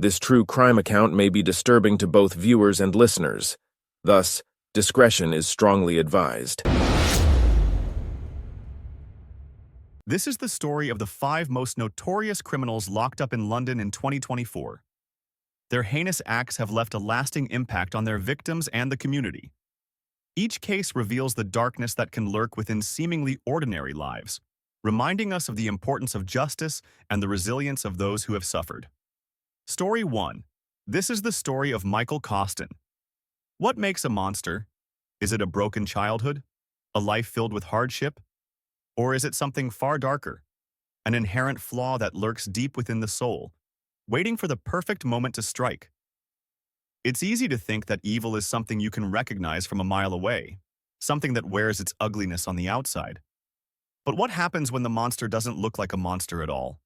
This true crime account may be disturbing to both viewers and listeners. Thus, discretion is strongly advised. This is the story of the 5 most notorious criminals locked up in London in 2024. Their heinous acts have left a lasting impact on their victims and the community. Each case reveals the darkness that can lurk within seemingly ordinary lives, reminding us of the importance of justice and the resilience of those who have suffered. Story 1. This is the story of Michael Costin. What makes a monster? Is it a broken childhood? A life filled with hardship? Or is it something far darker? An inherent flaw that lurks deep within the soul, waiting for the perfect moment to strike. It's easy to think that evil is something you can recognize from a mile away, something that wears its ugliness on the outside. But what happens when the monster doesn't look like a monster at all?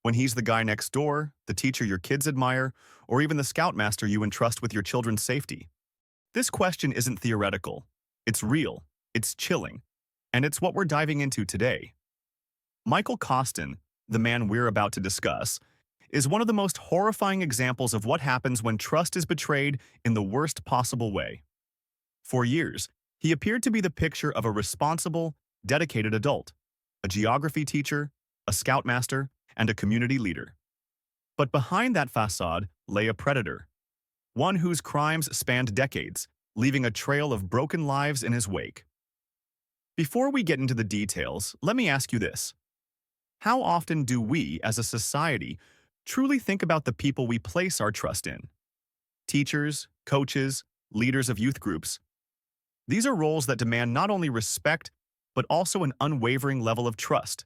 When he's the guy next door, the teacher your kids admire, or even the scoutmaster you entrust with your children's safety? This question isn't theoretical. It's real, it's chilling, and it's what we're diving into today. Michael Costin, the man we're about to discuss, is one of the most horrifying examples of what happens when trust is betrayed in the worst possible way. For years, he appeared to be the picture of a responsible, dedicated adult, a geography teacher, a scoutmaster, and a community leader. But behind that facade lay a predator, one whose crimes spanned decades, leaving a trail of broken lives in his wake. Before we get into the details, let me ask you this. How often do we, as a society, truly think about the people we place our trust in? Teachers, coaches, leaders of youth groups. These are roles that demand not only respect, but also an unwavering level of trust.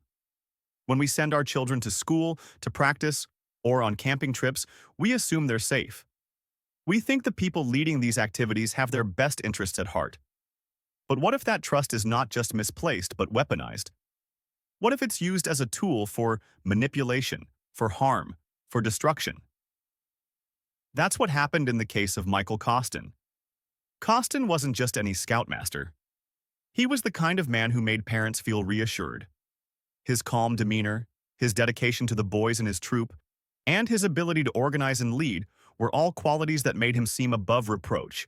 When we send our children to school, to practice, or on camping trips, we assume they're safe. We think the people leading these activities have their best interests at heart. But what if that trust is not just misplaced, but weaponized? What if it's used as a tool for manipulation, for harm, for destruction? That's what happened in the case of Michael Costin. Costin wasn't just any scoutmaster. He was the kind of man who made parents feel reassured. His calm demeanor, his dedication to the boys in his troop, and his ability to organize and lead were all qualities that made him seem above reproach.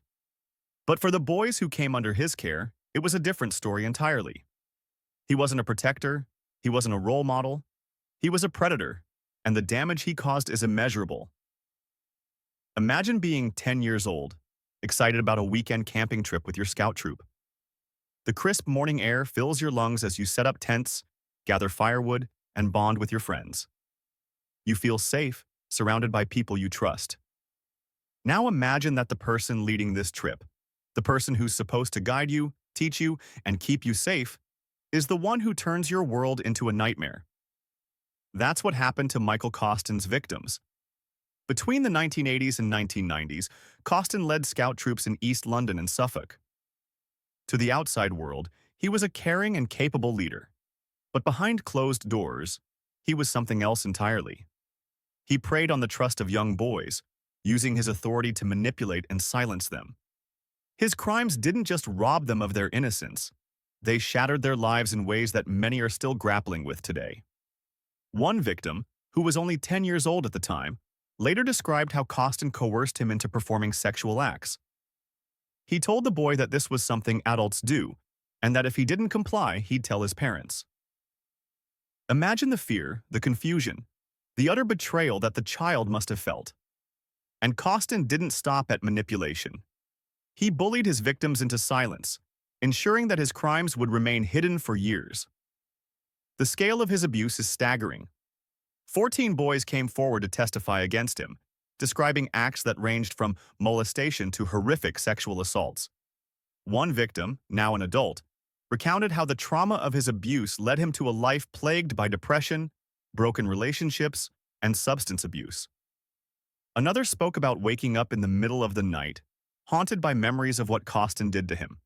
But for the boys who came under his care, it was a different story entirely. He wasn't a protector, he wasn't a role model, he was a predator, and the damage he caused is immeasurable. Imagine being 10 years old, excited about a weekend camping trip with your scout troop. The crisp morning air fills your lungs as you set up tents, gather firewood, and bond with your friends. You feel safe, surrounded by people you trust. Now imagine that the person leading this trip, the person who's supposed to guide you, teach you, and keep you safe, is the one who turns your world into a nightmare. That's what happened to Michael Costin's victims. Between the 1980s and 1990s, Costin led scout troops in East London and Suffolk. To the outside world, he was a caring and capable leader. But behind closed doors, he was something else entirely. He preyed on the trust of young boys, using his authority to manipulate and silence them. His crimes didn't just rob them of their innocence, they shattered their lives in ways that many are still grappling with today. One victim, who was only 10 years old at the time, later described how Costin coerced him into performing sexual acts. He told the boy that this was something adults do, and that if he didn't comply, he'd tell his parents. Imagine the fear, the confusion, the utter betrayal that the child must have felt. And Costin didn't stop at manipulation. He bullied his victims into silence, ensuring that his crimes would remain hidden for years. The scale of his abuse is staggering. 14 boys came forward to testify against him, describing acts that ranged from molestation to horrific sexual assaults. One victim, now an adult, recounted how the trauma of his abuse led him to a life plagued by depression, broken relationships, and substance abuse. Another spoke about waking up in the middle of the night, haunted by memories of what Costin did to him.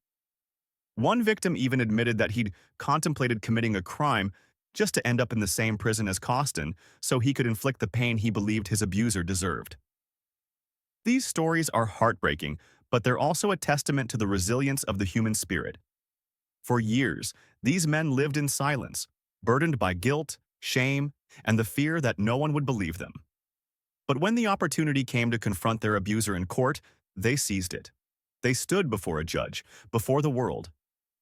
One victim even admitted that he'd contemplated committing a crime just to end up in the same prison as Costin so he could inflict the pain he believed his abuser deserved. These stories are heartbreaking, but they're also a testament to the resilience of the human spirit. For years, these men lived in silence, burdened by guilt, shame, and the fear that no one would believe them. But when the opportunity came to confront their abuser in court, they seized it. They stood before a judge, before the world,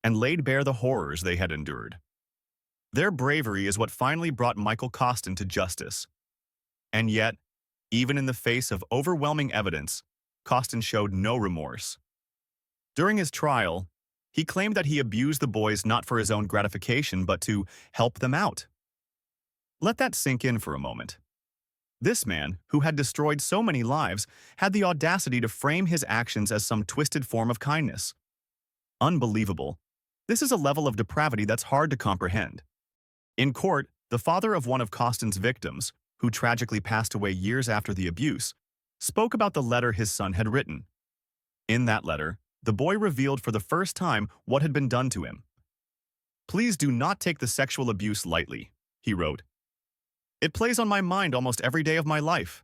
and laid bare the horrors they had endured. Their bravery is what finally brought Michael Costin to justice. And yet, even in the face of overwhelming evidence, Costin showed no remorse. During his trial, he claimed that he abused the boys not for his own gratification but to help them out. Let that sink in for a moment. This man, who had destroyed so many lives, had the audacity to frame his actions as some twisted form of kindness. Unbelievable. This is a level of depravity that's hard to comprehend. In court, the father of one of Costin's victims, who tragically passed away years after the abuse, spoke about the letter his son had written. In that letter, the boy revealed for the first time what had been done to him. "Please do not take the sexual abuse lightly," he wrote. "It plays on my mind almost every day of my life."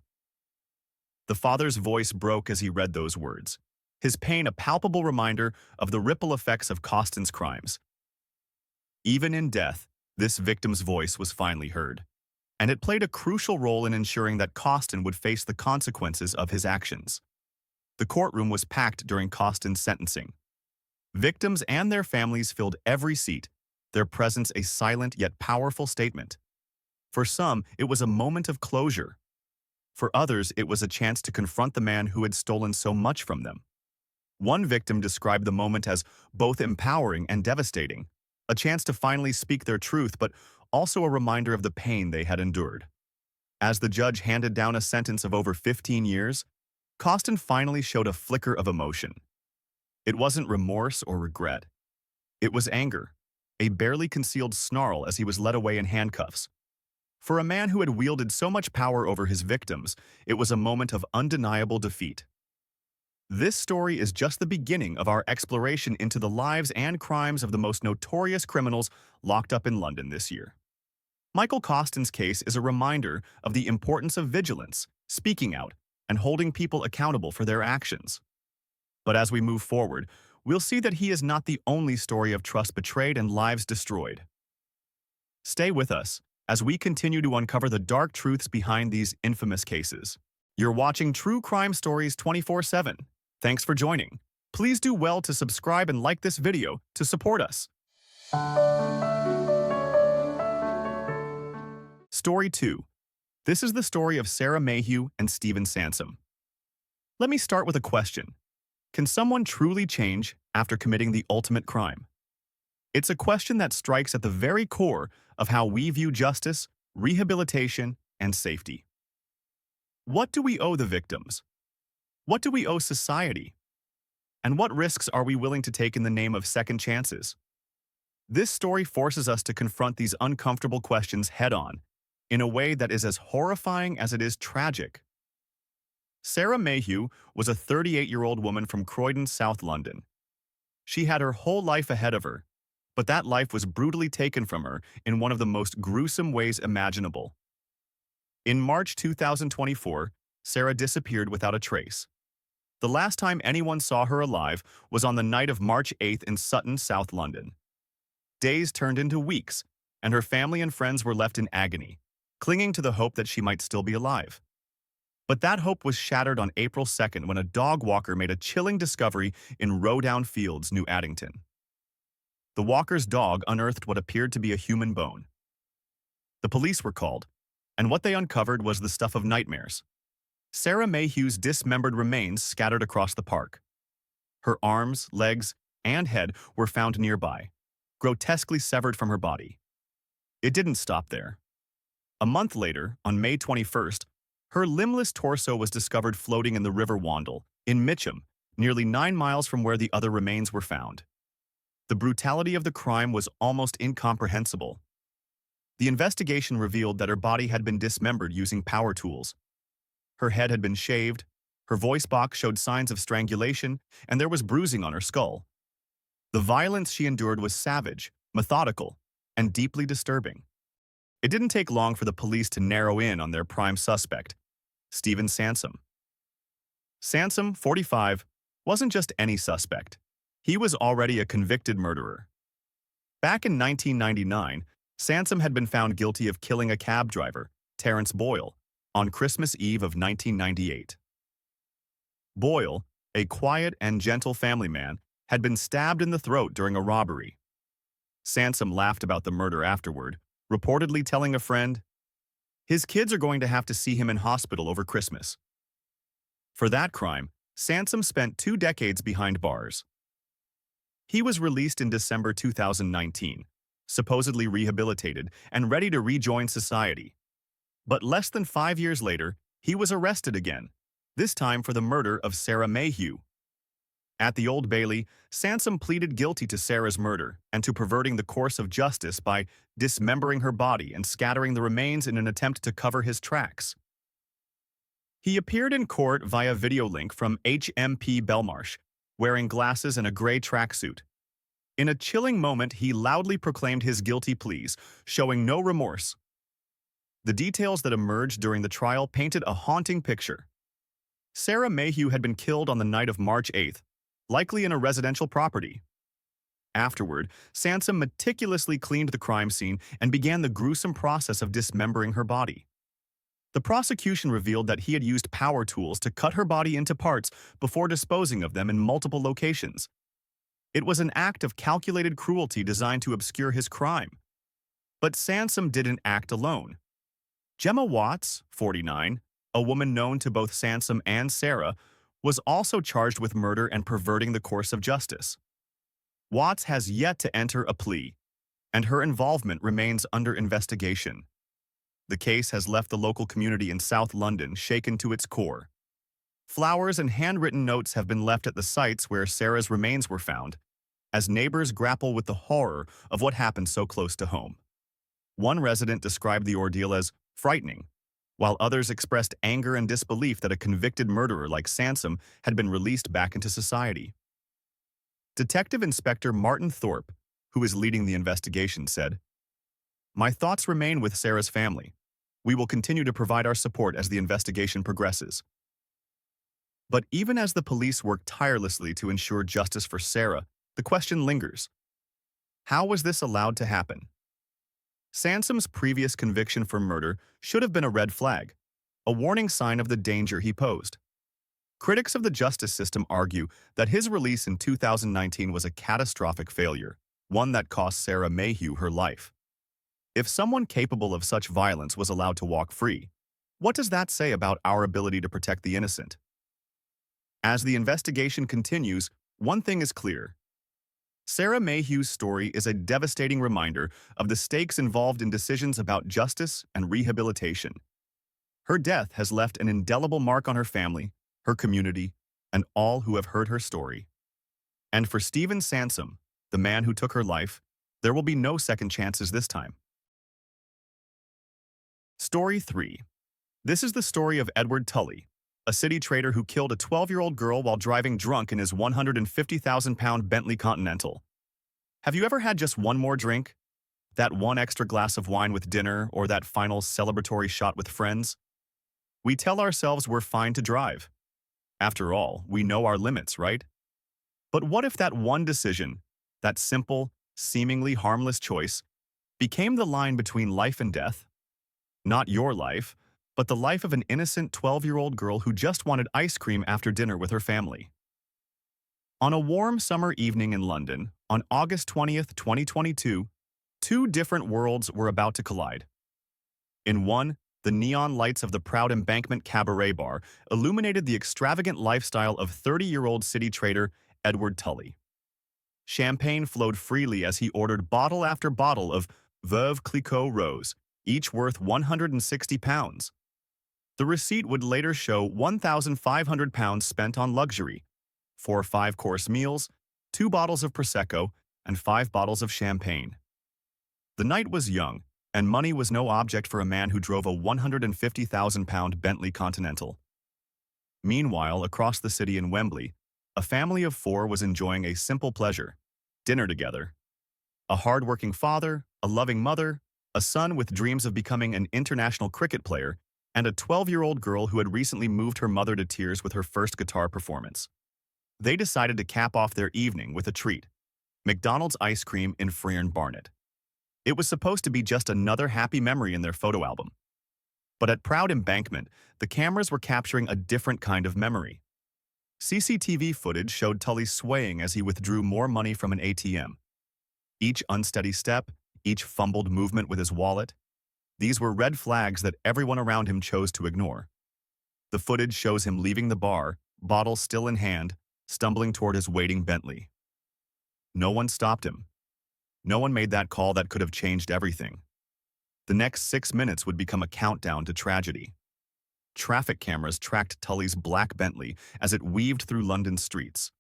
The father's voice broke as he read those words, his pain a palpable reminder of the ripple effects of Costin's crimes. Even in death, this victim's voice was finally heard, and it played a crucial role in ensuring that Costin would face the consequences of his actions. The courtroom was packed during Costin's sentencing. Victims and their families filled every seat, their presence a silent yet powerful statement. For some, it was a moment of closure. For others, it was a chance to confront the man who had stolen so much from them. One victim described the moment as both empowering and devastating, a chance to finally speak their truth, but also a reminder of the pain they had endured. As the judge handed down a sentence of over 15 years, Costin finally showed a flicker of emotion. It wasn't remorse or regret. It was anger, a barely concealed snarl as he was led away in handcuffs. For a man who had wielded so much power over his victims, it was a moment of undeniable defeat. This story is just the beginning of our exploration into the lives and crimes of the most notorious criminals locked up in London this year. Michael Costin's case is a reminder of the importance of vigilance, speaking out, and holding people accountable for their actions. But as we move forward, we'll see that he is not the only story of trust betrayed and lives destroyed. Stay with us as we continue to uncover the dark truths behind these infamous cases. You're watching True Crime Stories 24/7. Thanks for joining. Please do well to subscribe and like this video to support us. Story 2. This is the story of Sarah Mayu and Stephen Sansom. Let me start with a question. Can someone truly change after committing the ultimate crime? It's a question that strikes at the very core of how we view justice, rehabilitation, and safety. What do we owe the victims? What do we owe society? And what risks are we willing to take in the name of second chances? This story forces us to confront these uncomfortable questions head-on, in a way that is as horrifying as it is tragic. Sarah Mayu was a 38-year-old woman from Croydon, South London. She had her whole life ahead of her, but that life was brutally taken from her in one of the most gruesome ways imaginable. In March 2024, Sarah disappeared without a trace. The last time anyone saw her alive was on the night of March 8th in Sutton, South London. Days turned into weeks, and her family and friends were left in agony, clinging to the hope that she might still be alive. But that hope was shattered on April 2nd when a dog walker made a chilling discovery in Rowdown Fields, New Addington. The walker's dog unearthed what appeared to be a human bone. The police were called, and what they uncovered was the stuff of nightmares. Sarah Mayhew's dismembered remains scattered across the park. Her arms, legs, and head were found nearby, grotesquely severed from her body. It didn't stop there. A month later, on May 21st, her limbless torso was discovered floating in the River Wandle, in Mitcham, nearly 9 miles from where the other remains were found. The brutality of the crime was almost incomprehensible. The investigation revealed that her body had been dismembered using power tools. Her head had been shaved, her voice box showed signs of strangulation, and there was bruising on her skull. The violence she endured was savage, methodical, and deeply disturbing. It didn't take long for the police to narrow in on their prime suspect, Stephen Sansom. Sansom, 45, wasn't just any suspect. He was already a convicted murderer. Back in 1999, Sansom had been found guilty of killing a cab driver, Terence Boyle, on Christmas Eve of 1998. Boyle, a quiet and gentle family man, had been stabbed in the throat during a robbery. Sansom laughed about the murder afterward, reportedly telling a friend, "His kids are going to have to see him in hospital over Christmas." For that crime, Sansom spent 2 decades behind bars. He was released in December 2019, supposedly rehabilitated and ready to rejoin society. But less than 5 years later, he was arrested again, this time for the murder of Sarah Mayu. At the Old Bailey, Sansom pleaded guilty to Sarah's murder and to perverting the course of justice by dismembering her body and scattering the remains in an attempt to cover his tracks. He appeared in court via video link from HMP Belmarsh, wearing glasses and a gray tracksuit. In a chilling moment, he loudly proclaimed his guilty pleas, showing no remorse. The details that emerged during the trial painted a haunting picture. Sarah Mayu had been killed on the night of March 8th, likely in a residential property. Afterward, Sansom meticulously cleaned the crime scene and began the gruesome process of dismembering her body. The prosecution revealed that he had used power tools to cut her body into parts before disposing of them in multiple locations. It was an act of calculated cruelty designed to obscure his crime. But Sansom didn't act alone. Gemma Watts, 49, a woman known to both Sansom and Sarah, was also charged with murder and perverting the course of justice. Watts has yet to enter a plea, and her involvement remains under investigation. The case has left the local community in South London shaken to its core. Flowers and handwritten notes have been left at the sites where Sarah's remains were found, as neighbors grapple with the horror of what happened so close to home. One resident described the ordeal as frightening, while others expressed anger and disbelief that a convicted murderer like Sansom had been released back into society. Detective Inspector Martin Thorpe, who is leading the investigation, said, "My thoughts remain with Sarah's family. We will continue to provide our support as the investigation progresses." But even as the police work tirelessly to ensure justice for Sarah, the question lingers. How was this allowed to happen? Sansom's previous conviction for murder should have been a red flag, a warning sign of the danger he posed. Critics of the justice system argue that his release in 2019 was a catastrophic failure, one that cost Sarah Mayu her life. If someone capable of such violence was allowed to walk free, what does that say about our ability to protect the innocent? As the investigation continues, one thing is clear. Sarah Mayhew's story is a devastating reminder of the stakes involved in decisions about justice and rehabilitation. Her death has left an indelible mark on her family, her community, and all who have heard her story. And for Stephen Sansom, the man who took her life, there will be no second chances this time. Story 3. This is the story of Edward Tully, a city trader who killed a 12-year-old girl while driving drunk in his 150,000-pound Bentley Continental. Have you ever had just one more drink? That one extra glass of wine with dinner, or that final celebratory shot with friends? We tell ourselves we're fine to drive. After all, we know our limits, right? But what if that one decision, that simple, seemingly harmless choice, became the line between life and death? Not your life, but the life of an innocent 12-year-old girl who just wanted ice cream after dinner with her family. On a warm summer evening in London, on August 20th, 2022, two different worlds were about to collide. In one, the neon lights of the Proud Embankment Cabaret Bar illuminated the extravagant lifestyle of 30-year-old city trader Edward Tully. Champagne flowed freely as he ordered bottle after bottle of Veuve Clicquot Rose, each worth £160. The receipt would later show £1,500 spent on luxury, 4 5-course meals, 2 bottles of Prosecco, and 5 bottles of champagne. The night was young, and money was no object for a man who drove a 150,000-pound Bentley Continental. Meanwhile, across the city in Wembley, a family of 4 was enjoying a simple pleasure: dinner together. A hard-working father, a loving mother, a son with dreams of becoming an international cricket player, and a 12-year-old girl who had recently moved her mother to tears with her first guitar performance. They decided to cap off their evening with a treat: McDonald's ice cream in Friern Barnet. It was supposed to be just another happy memory in their photo album. But at Proud Embankment, the cameras were capturing a different kind of memory. CCTV footage showed Tully swaying as he withdrew more money from an ATM. Each unsteady step, each fumbled movement with his wallet, these were red flags that everyone around him chose to ignore. The footage shows him leaving the bar, bottle still in hand, stumbling toward his waiting Bentley. No one stopped him. No one made that call that could have changed everything. The next 6 minutes would become a countdown to tragedy. Traffic cameras tracked Tully's black Bentley as it weaved through London's streets.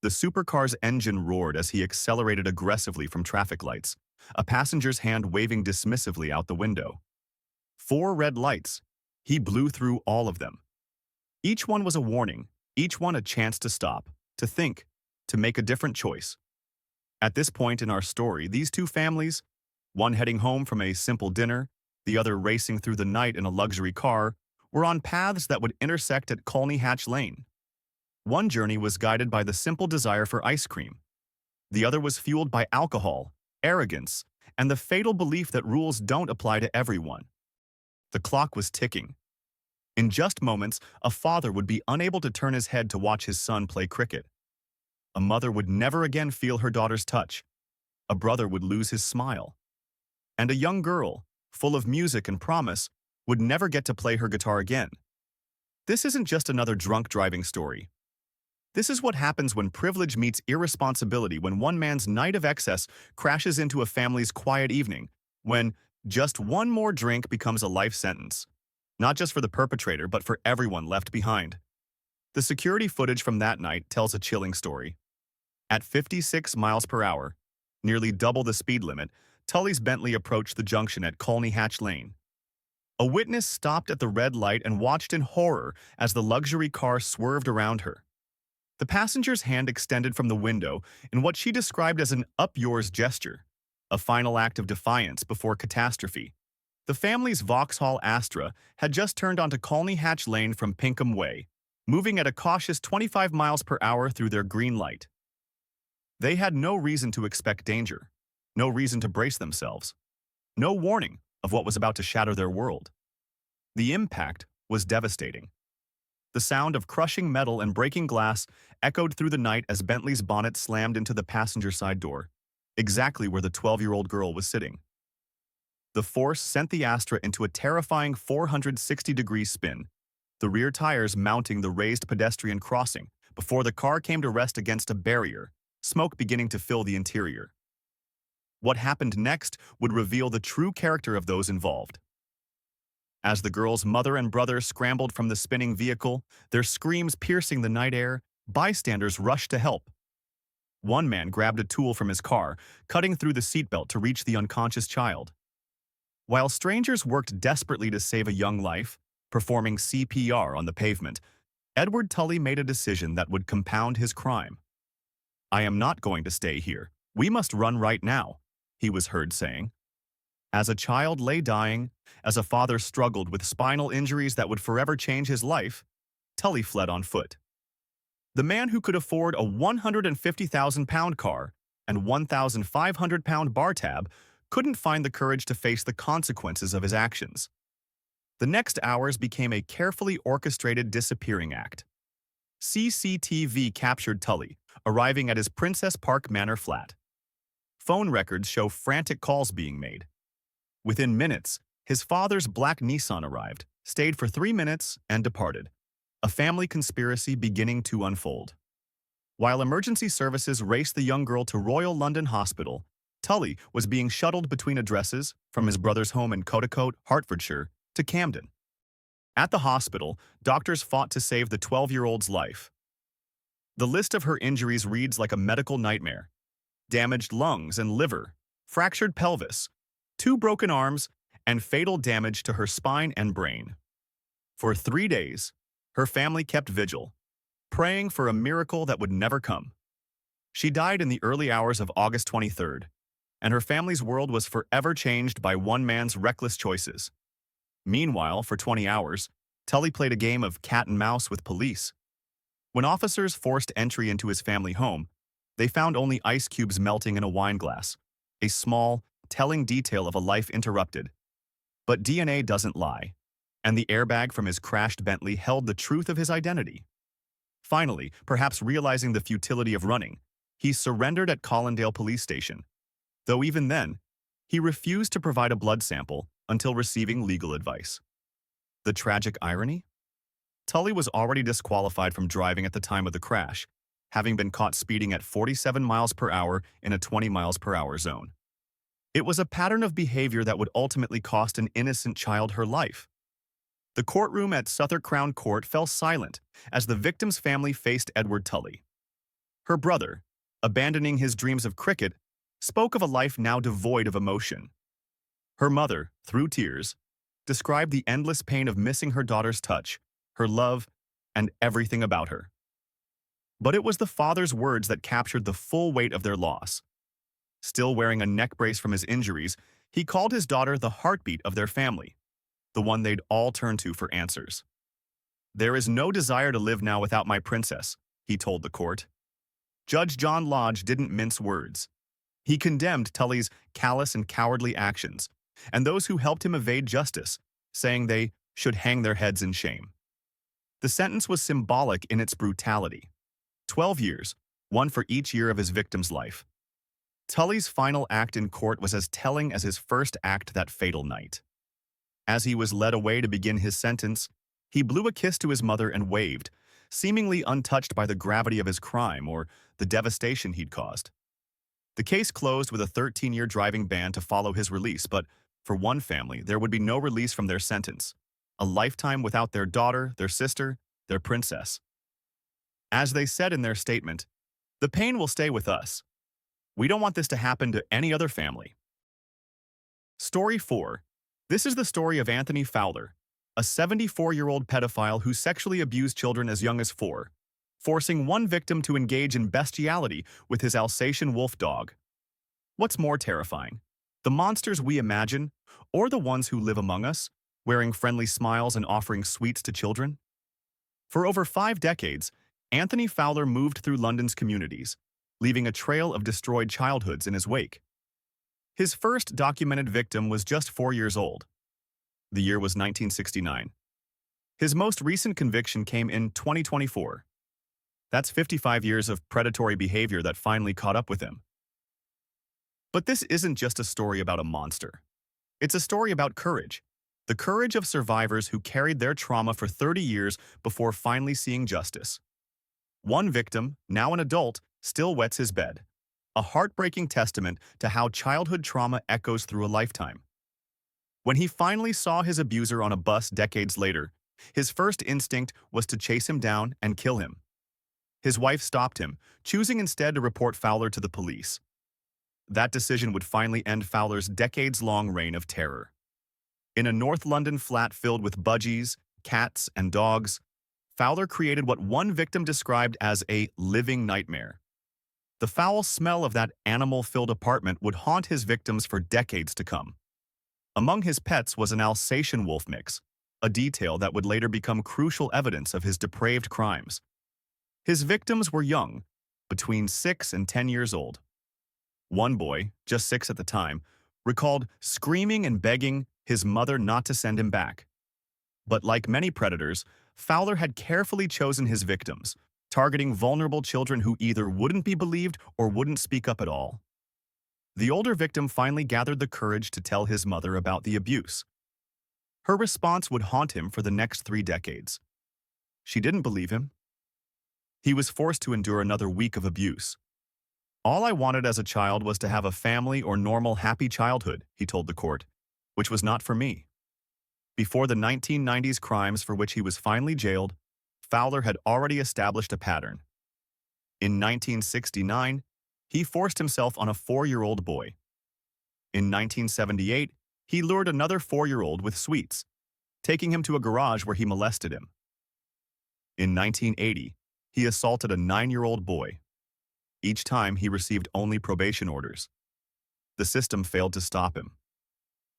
The supercar's engine roared as he accelerated aggressively from traffic lights, a passenger's hand waving dismissively out the window. 4 red lights. He blew through all of them. Each one was a warning, each one a chance to stop, to think, to make a different choice. At this point in our story, these two families, one heading home from a simple dinner, the other racing through the night in a luxury car, were on paths that would intersect at Colney Hatch Lane. One journey was guided by the simple desire for ice cream. The other was fueled by alcohol, arrogance, and the fatal belief that rules don't apply to everyone. The clock was ticking. In just moments, a father would be unable to turn his head to watch his son play cricket. A mother would never again feel her daughter's touch. A brother would lose his smile. And a young girl, full of music and promise, would never get to play her guitar again. This isn't just another drunk driving story. This is what happens when privilege meets irresponsibility, when one man's night of excess crashes into a family's quiet evening, when just one more drink becomes a life sentence, not just for the perpetrator, but for everyone left behind. The security footage from that night tells a chilling story. At 56 miles per hour, nearly double the speed limit, Tully's Bentley approached the junction at Colney Hatch Lane. A witness stopped at the red light and watched in horror as the luxury car swerved around her. The passenger's hand extended from the window in what she described as an up yours gesture, a final act of defiance before catastrophe. The family's Vauxhall Astra had just turned onto Colney Hatch Lane from Pinkham Way, moving at a cautious 25 miles per hour through their green light. They had no reason to expect danger, no reason to brace themselves, no warning of what was about to shatter their world. The impact was devastating. The sound of crushing metal and breaking glass echoed through the night as Bentley's bonnet slammed into the passenger side door, exactly where the 12-year-old girl was sitting. The force sent the Astra into a terrifying 460-degree spin, the rear tires mounting the raised pedestrian crossing before the car came to rest against a barrier, smoke beginning to fill the interior. What happened next would reveal the true character of those involved. As the girl's mother and brother scrambled from the spinning vehicle, their screams piercing the night air, bystanders rushed to help. One man grabbed a tool from his car, cutting through the seatbelt to reach the unconscious child. While strangers worked desperately to save a young life, performing CPR on the pavement, Edward Tully made a decision that would compound his crime. "I am not going to stay here. We must run right now," he was heard saying. As a child lay dying, as a father struggled with spinal injuries that would forever change his life, Tully fled on foot. The man who could afford a 150,000-pound car and 1,500-pound bar tab couldn't find the courage to face the consequences of his actions. The next hours became a carefully orchestrated disappearing act. CCTV captured Tully, arriving at his Princess Park Manor flat. Phone records show frantic calls being made. Within minutes, his father's black Nissan arrived, stayed for 3 minutes, and departed. A family conspiracy beginning to unfold. While emergency services raced the young girl to Royal London Hospital, Tully was being shuttled between addresses from his brother's home in Cotacote, Hertfordshire, to Camden. At the hospital, doctors fought to save the 12-year-old's life. The list of her injuries reads like a medical nightmare. Damaged lungs and liver, fractured pelvis, 2 broken arms, and fatal damage to her spine and brain. For 3 days, her family kept vigil, praying for a miracle that would never come. She died in the early hours of August 23rd, and her family's world was forever changed by one man's reckless choices. Meanwhile, for 20 hours, Tully played a game of cat and mouse with police. When officers forced entry into his family home, they found only ice cubes melting in a wine glass, a small, telling detail of a life interrupted. But DNA doesn't lie. and the airbag from his crashed Bentley held the truth of his identity. Finally, perhaps realizing the futility of running, he surrendered at Collindale Police Station, though even then, he refused to provide a blood sample until receiving legal advice. The tragic irony? Tully was already disqualified from driving at the time of the crash, having been caught speeding at 47 miles per hour in a 20 miles per hour zone. It was a pattern of behavior that would ultimately cost an innocent child her life. The courtroom at Southwark Crown Court fell silent as the victim's family faced Edward Tully. Her brother, abandoning his dreams of cricket, spoke of a life now devoid of emotion. Her mother, through tears, described the endless pain of missing her daughter's touch, her love, and everything about her. But it was the father's words that captured the full weight of their loss. Still wearing a neck brace from his injuries, he called his daughter the heartbeat of their family, the one they'd all turn to for answers. "There is no desire to live now without my princess," he told the court. Judge John Lodge didn't mince words. He condemned Tully's callous and cowardly actions, and those who helped him evade justice, saying they should hang their heads in shame. The sentence was symbolic in its brutality. 12 years, one for each year of his victim's life. Tully's final act in court was as telling as his first act that fatal night. As he was led away to begin his sentence, he blew a kiss to his mother and waved, seemingly untouched by the gravity of his crime or the devastation he'd caused. The case closed with a 13-year driving ban to follow his release, but for one family, there would be no release from their sentence, a lifetime without their daughter, their sister, their princess. As they said in their statement, "The pain will stay with us. We don't want this to happen to any other family." Story 4. This is the story of Anthony Fowler, a 74-year-old pedophile who sexually abused children as young as 4, forcing one victim to engage in bestiality with his Alsatian wolf dog. What's more terrifying, the monsters we imagine, or the ones who live among us, wearing friendly smiles and offering sweets to children? For over 5 decades, Anthony Fowler moved through London's communities, leaving a trail of destroyed childhoods in his wake. His first documented victim was just 4 years old. The year was 1969. His most recent conviction came in 2024. That's 55 years of predatory behavior that finally caught up with him. But this isn't just a story about a monster. It's a story about courage. The courage of survivors who carried their trauma for 30 years before finally seeing justice. One victim, now an adult, still wets his bed. A heartbreaking testament to how childhood trauma echoes through a lifetime. When he finally saw his abuser on a bus decades later, his first instinct was to chase him down and kill him. His wife stopped him, choosing instead to report Fowler to the police. That decision would finally end Fowler's decades-long reign of terror. In a North London flat filled with budgies, cats, and dogs, Fowler created what one victim described as a living nightmare. The foul smell of that animal-filled apartment would haunt his victims for decades to come. Among his pets was an Alsatian wolf mix, a detail that would later become crucial evidence of his depraved crimes. His victims were young, between 6 and 10 years old. One boy, just 6 at the time, recalled screaming and begging his mother not to send him back. But like many predators, Fowler had carefully chosen his victims, targeting vulnerable children who either wouldn't be believed or wouldn't speak up at all. The older victim finally gathered the courage to tell his mother about the abuse. Her response would haunt him for the next 3 decades. She didn't believe him. He was forced to endure another week of abuse. "All I wanted as a child was to have a family or normal, happy childhood," he told the court, "which was not for me." Before the 1990s crimes for which he was finally jailed, Fowler had already established a pattern. In 1969, he forced himself on a 4-year-old boy. In 1978, he lured another 4-year-old with sweets, taking him to a garage where he molested him. In 1980, he assaulted a 9-year-old boy. Each time, he received only probation orders. The system failed to stop him.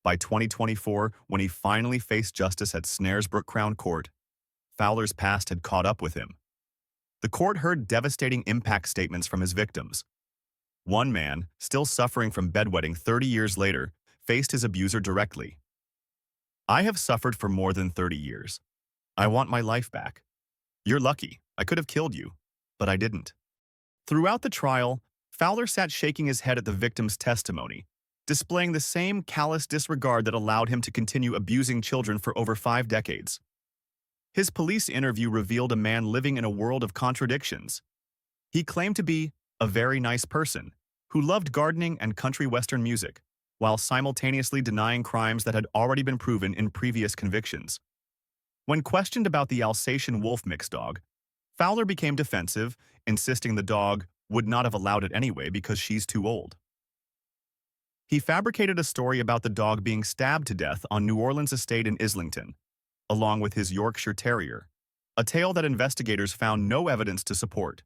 By 2024, when he finally faced justice at Snaresbrook Crown Court, Fowler's past had caught up with him. The court heard devastating impact statements from his victims. One man, still suffering from bedwetting 30 years later, faced his abuser directly. I have suffered for more than 30 years. I want my life back. You're lucky. I could have killed you, but I didn't. Throughout the trial, Fowler sat shaking his head at the victim's testimony, displaying the same callous disregard that allowed him to continue abusing children for over 5 decades. His police interview revealed a man living in a world of contradictions. He claimed to be a very nice person who loved gardening and country western music, while simultaneously denying crimes that had already been proven in previous convictions. When questioned about the Alsatian wolf mix dog, Fowler became defensive, insisting the dog would not have allowed it anyway because she's too old. He fabricated a story about the dog being stabbed to death on New Orleans estate in Islington, along with his Yorkshire Terrier, a tale that investigators found no evidence to support.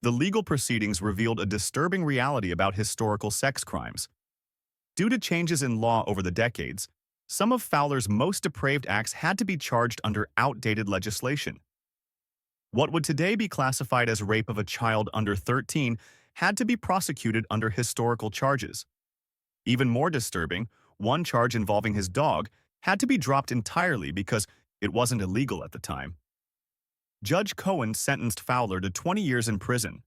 The legal proceedings revealed a disturbing reality about historical sex crimes. Due to changes in law over the decades, some of Fowler's most depraved acts had to be charged under outdated legislation. What would today be classified as rape of a child under 13 had to be prosecuted under historical charges. Even more disturbing, one charge involving his dog had to be dropped entirely because it wasn't illegal at the time. Judge Cohen sentenced Fowler to 20 years in prison,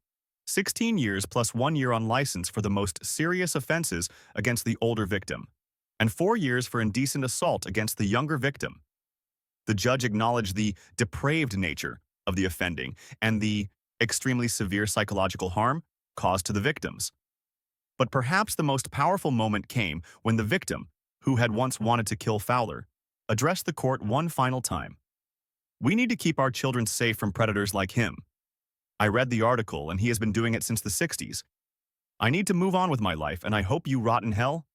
16 years plus 1 year on license for the most serious offenses against the older victim, and 4 years for indecent assault against the younger victim. The judge acknowledged the depraved nature of the offending and the extremely severe psychological harm caused to the victims. But perhaps the most powerful moment came when the victim, who had once wanted to kill Fowler, addressed the court one final time. "We need to keep our children safe from predators like him. I read the article and he has been doing it since the 60s. I need to move on with my life and I hope you rot in hell."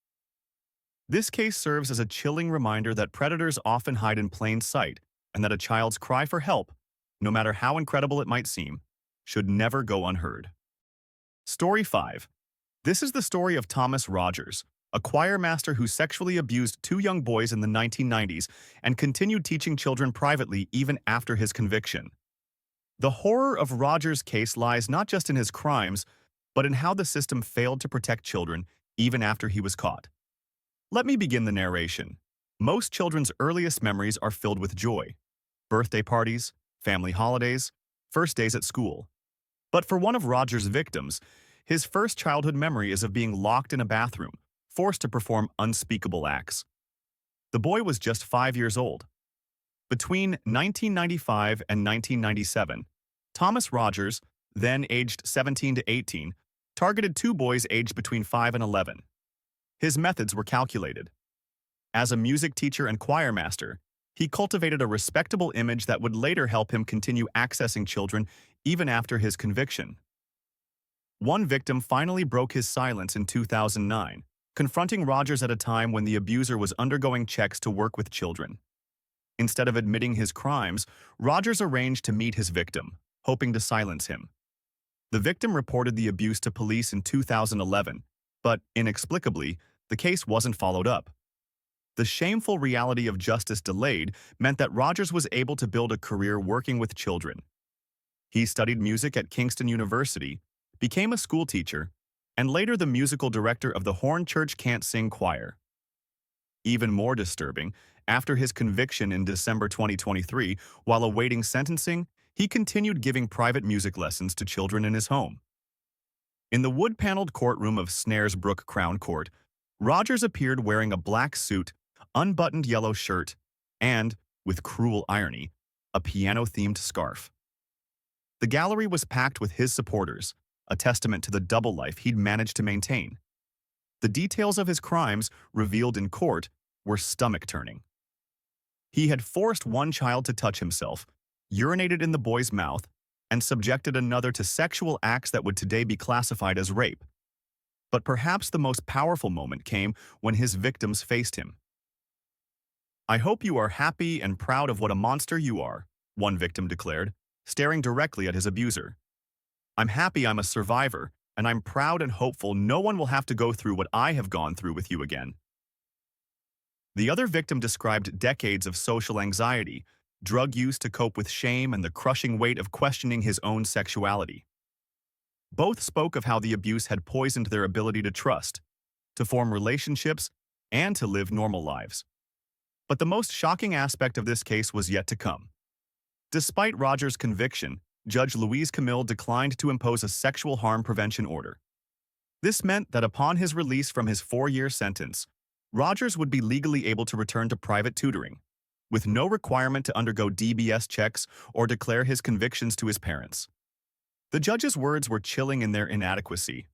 This case serves as a chilling reminder that predators often hide in plain sight and that a child's cry for help, no matter how incredible it might seem, should never go unheard. Story 5. This is the story of Thomas Rogers, a choir master who sexually abused 2 young boys in the 1990s and continued teaching children privately even after his conviction. The horror of Rogers' case lies not just in his crimes, but in how the system failed to protect children even after he was caught. Let me begin the narration. Most children's earliest memories are filled with joy: birthday parties, family holidays, first days at school. But for one of Rogers' victims, his first childhood memory is of being locked in a bathroom, forced to perform unspeakable acts. The boy was just 5 years old. Between 1995 and 1997, Thomas Rogers, then aged 17 to 18, targeted 2 boys aged between 5 and 11. His methods were calculated. As a music teacher and choir master, he cultivated a respectable image that would later help him continue accessing children even after his conviction. One victim finally broke his silence in 2009, confronting Rogers at a time when the abuser was undergoing checks to work with children. Instead of admitting his crimes, Rogers arranged to meet his victim, hoping to silence him. The victim reported the abuse to police in 2011, but inexplicably, the case wasn't followed up. The shameful reality of justice delayed meant that Rogers was able to build a career working with children. He studied music at Kingston University, became a school teacher, and later the musical director of the Horn Church Can't Sing Choir. Even more disturbing, after his conviction in December 2023, while awaiting sentencing, he continued giving private music lessons to children in his home. In the wood-paneled courtroom of Snaresbrook Crown Court, Rogers appeared wearing a black suit, unbuttoned yellow shirt, and, with cruel irony, a piano-themed scarf. The gallery was packed with his supporters, a testament to the double life he'd managed to maintain. The details of his crimes, revealed in court, were stomach-turning. He had forced one child to touch himself, urinated in the boy's mouth, and subjected another to sexual acts that would today be classified as rape. But perhaps the most powerful moment came when his victims faced him. "I hope you are happy and proud of what a monster you are," one victim declared, staring directly at his abuser. "I'm happy I'm a survivor, and I'm proud and hopeful no one will have to go through what I have gone through with you again." The other victim described decades of social anxiety, drug use to cope with shame, and the crushing weight of questioning his own sexuality. Both spoke of how the abuse had poisoned their ability to trust, to form relationships, and to live normal lives. But the most shocking aspect of this case was yet to come. Despite Rogers' conviction, Judge Louise Camille declined to impose a sexual harm prevention order. This meant that upon his release from his 4-year sentence, Rogers would be legally able to return to private tutoring, with no requirement to undergo DBS checks or declare his convictions to his parents. The judge's words were chilling in their inadequacy.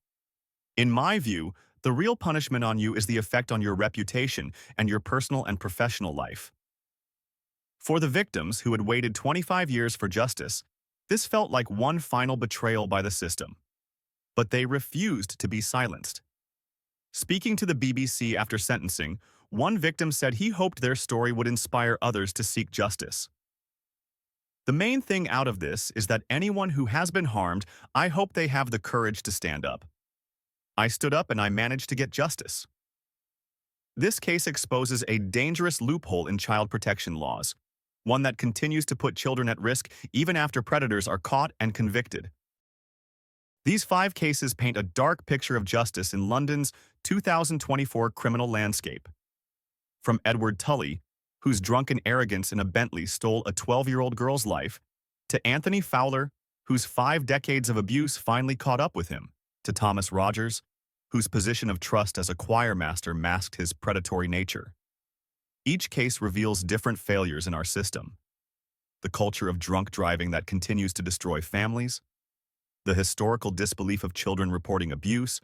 In my view, the real punishment on you is the effect on your reputation and your personal and professional life. For the victims who had waited 25 years for justice, this felt like one final betrayal by the system. But they refused to be silenced. Speaking to the BBC after sentencing, one victim said he hoped their story would inspire others to seek justice. The main thing out of this is that anyone who has been harmed, I hope they have the courage to stand up. I stood up and I managed to get justice. This case exposes a dangerous loophole in child protection laws, one that continues to put children at risk even after predators are caught and convicted. These 5 cases paint a dark picture of justice in London's 2024 criminal landscape. From Edward Tully, whose drunken arrogance in a Bentley stole a 12-year-old girl's life, to Anthony Fowler, whose 5 decades of abuse finally caught up with him, to Thomas Rogers, whose position of trust as a choir master masked his predatory nature. Each case reveals different failures in our system. The culture of drunk driving that continues to destroy families, the historical disbelief of children reporting abuse,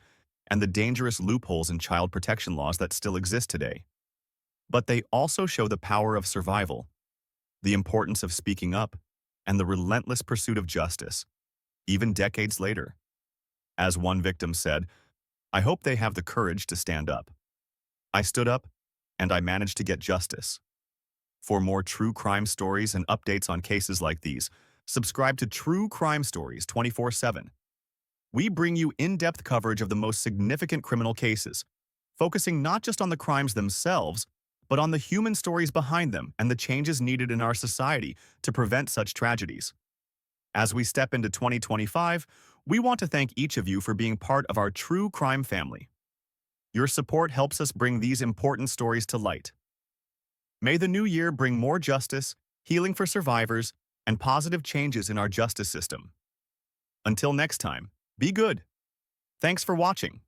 and the dangerous loopholes in child protection laws that still exist today. But they also show the power of survival, the importance of speaking up, and the relentless pursuit of justice, even decades later. As one victim said, I hope they have the courage to stand up. I stood up, and I managed to get justice. For more true crime stories and updates on cases like these, subscribe to True Crime Stories 24/7. We bring you in-depth coverage of the most significant criminal cases, focusing not just on the crimes themselves, but on the human stories behind them and the changes needed in our society to prevent such tragedies. As we step into 2025, we want to thank each of you for being part of our true crime family. Your support helps us bring these important stories to light. May the new year bring more justice, healing for survivors, and positive changes in our justice system. Until next time, be good. Thanks for watching.